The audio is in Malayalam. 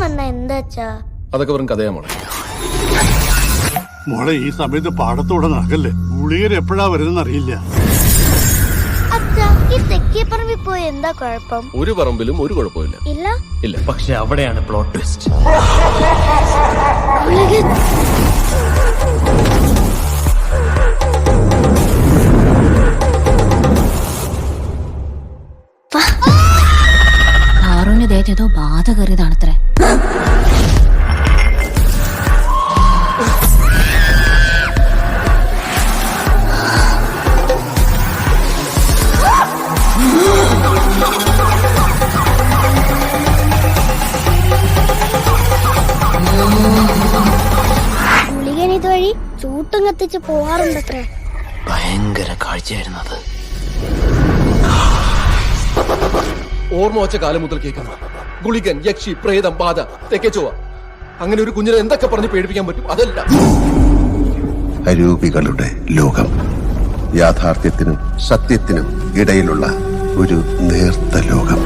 വന്ന എന്താച്ചാ? അതൊക്കെ വെറും കഥയാ മോളെ. മോളെ ഈ സമയത്ത് പാടത്തോടെ നടക്കല്ലേ, ഗുളികർ എപ്പോഴാ വരുന്നെന്ന് അറിയില്ല. അച്ഛാ, ഈ തെക്കേപ്പറമ്പിൽ പോയി എന്താ കുഴപ്പം? ഒരു പറമ്പിലും ഒരു കുഴപ്പമില്ല. ഇല്ല ഇല്ല. പക്ഷെ അവിടെയാണ് പ്ലോട്ട് ട്വിസ്റ്റ്. കാറുണ്യ ദേഹത്തേതോ ബാധ കയറിയതാണത്രേ. ഗുളികൻ ഇതുവഴി ചൂട്ടും കത്തിച്ച് പോവാറുണ്ടത്രേ. ഭയങ്കര കാഴ്ചയായിരുന്നു അത്. ഓർമ്മ വച്ച കാലം മുതൽ കേൾക്കുന്ന ഗുളികൻ, യക്ഷി, പ്രേതം, ബാധ, തെക്കേച്ചോവ, അങ്ങനെ ഒരു കുഞ്ഞിനെ എന്തൊക്കെ പറഞ്ഞ് പേടിപ്പിക്കാൻ പറ്റും അതല്ല. അരൂപികളുടെ ലോകം. യാഥാർത്ഥ്യത്തിനും സത്യത്തിനും ഇടയിലുള്ള ഒരു നേർത്ത ലോകം.